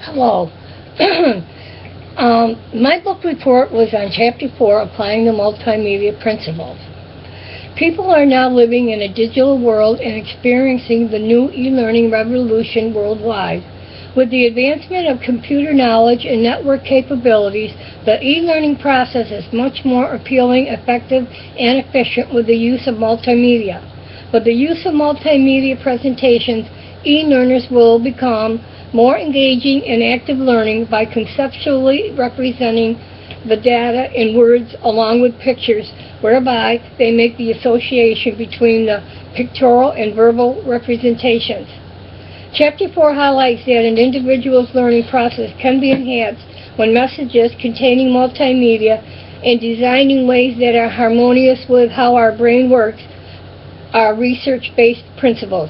Hello. My book report was on Chapter 4, Applying the Multimedia Principles. People are now living in a digital world and experiencing the new e-learning revolution worldwide. With the advancement of computer knowledge and network capabilities, the e-learning process is much more appealing, effective, and efficient with the use of multimedia. With the use of multimedia presentations, e-learners will become more engaging and active learning by conceptually representing the data in words along with pictures, whereby they make the association between the pictorial and verbal representations. Chapter 4 highlights that an individual's learning process can be enhanced when messages containing multimedia and designed in ways that are harmonious with how our brain works are research-based principles.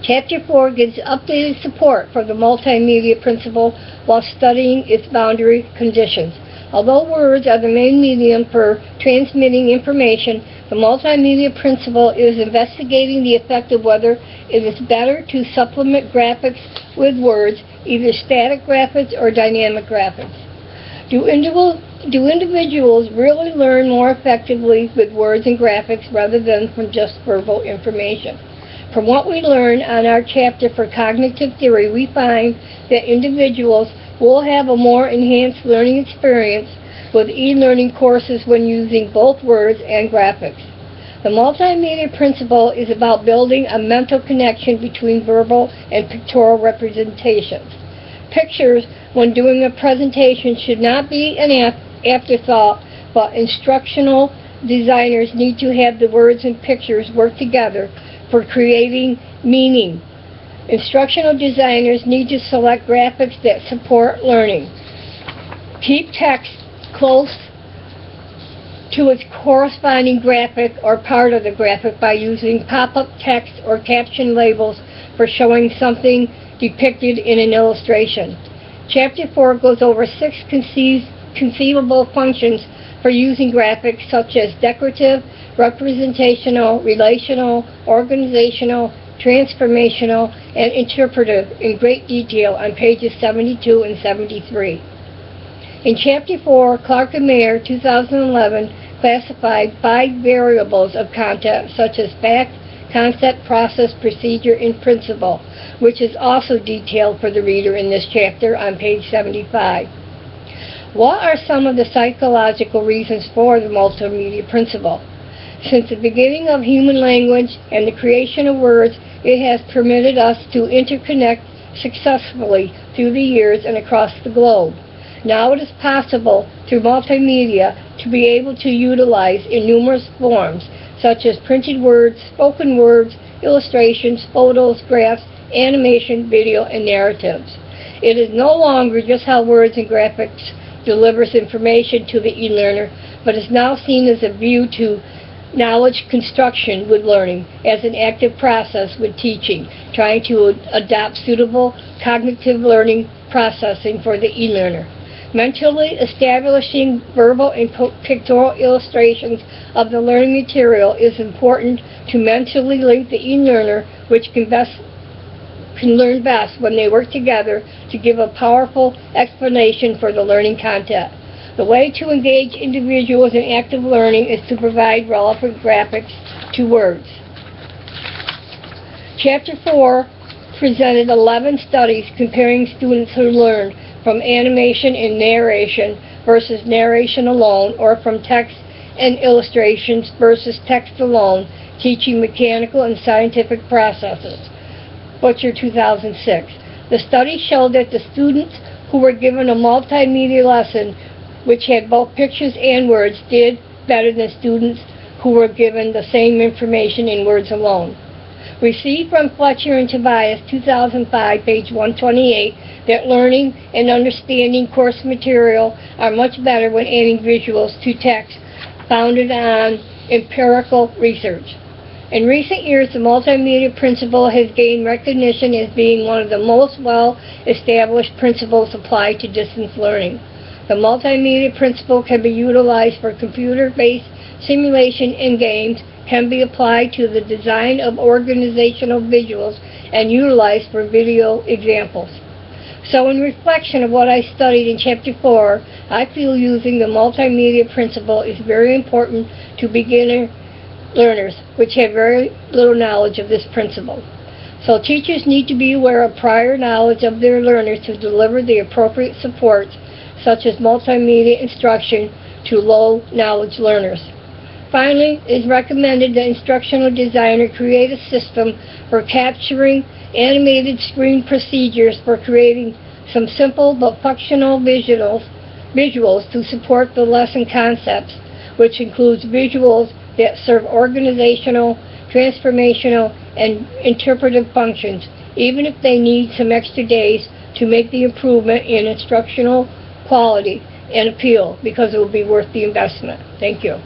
Chapter 4 gives updated support for the multimedia principle while studying its boundary conditions. Although words are the main medium for transmitting information, the multimedia principle is investigating the effect of whether it is better to supplement graphics with words, either static graphics or dynamic graphics. Do individuals really learn more effectively with words and graphics rather than from just verbal information? From what we learn on our chapter for cognitive theory, we find that individuals will have a more enhanced learning experience with e-learning courses when using both words and graphics. The multimedia principle is about building a mental connection between verbal and pictorial representations. Pictures, when doing a presentation, should not be an afterthought, but instructional designers need to have the words and pictures work together for creating meaning. Instructional designers need to select graphics that support learning. Keep text close to its corresponding graphic or part of the graphic by using pop-up text or caption labels for showing something depicted in an illustration. Chapter 4 goes over 6 conceivable functions for using graphics, such as decorative, representational, relational, organizational, transformational, and interpretive in great detail on pages 72 and 73. In Chapter 4, Clark and Mayer, 2011, classified 5 variables of content, such as fact, concept, process, procedure, and principle, which is also detailed for the reader in this chapter on page 75. What are some of the psychological reasons for the multimedia principle? Since the beginning of human language and the creation of words, it has permitted us to interconnect successfully through the years and across the globe. Now it is possible, through multimedia, to be able to utilize in numerous forms, such as printed words, spoken words, illustrations, photos, graphs, animation, video, and narratives. It is no longer just how words and graphics delivers information to the e-learner, but is now seen as a view to knowledge construction with learning as an active process with teaching, trying to adopt suitable cognitive learning processing for the e-learner. Mentally establishing verbal and pictorial illustrations of the learning material is important to mentally link the e-learner, which can learn best when they work together to give a powerful explanation for the learning content. The way to engage individuals in active learning is to provide relevant graphics to words. Chapter 4 presented 11 studies comparing students who learned from animation and narration versus narration alone, or from text and illustrations versus text alone, teaching mechanical and scientific processes. Butcher, 2006. The study showed that the students who were given a multimedia lesson which had both pictures and words did better than students who were given the same information in words alone. Received from Fletcher and Tobias, 2005, page 128, that learning and understanding course material are much better when adding visuals to text founded on empirical research. In recent years, the multimedia principle has gained recognition as being one of the most well-established principles applied to distance learning. The multimedia principle can be utilized for computer-based simulation and games, can be applied to the design of organizational visuals, and utilized for video examples. So in reflection of what I studied in Chapter 4, I feel using the multimedia principle is very important to beginner learners, which have very little knowledge of this principle. So teachers need to be aware of prior knowledge of their learners to deliver the appropriate support, such as multimedia instruction, to low-knowledge learners. Finally, it is recommended that instructional designer create a system for capturing animated screen procedures for creating some simple but functional visuals to support the lesson concepts, which includes visuals that serve organizational, transformational, and interpretive functions, even if they need some extra days to make the improvement in instructional quality and appeal, because it will be worth the investment. Thank you.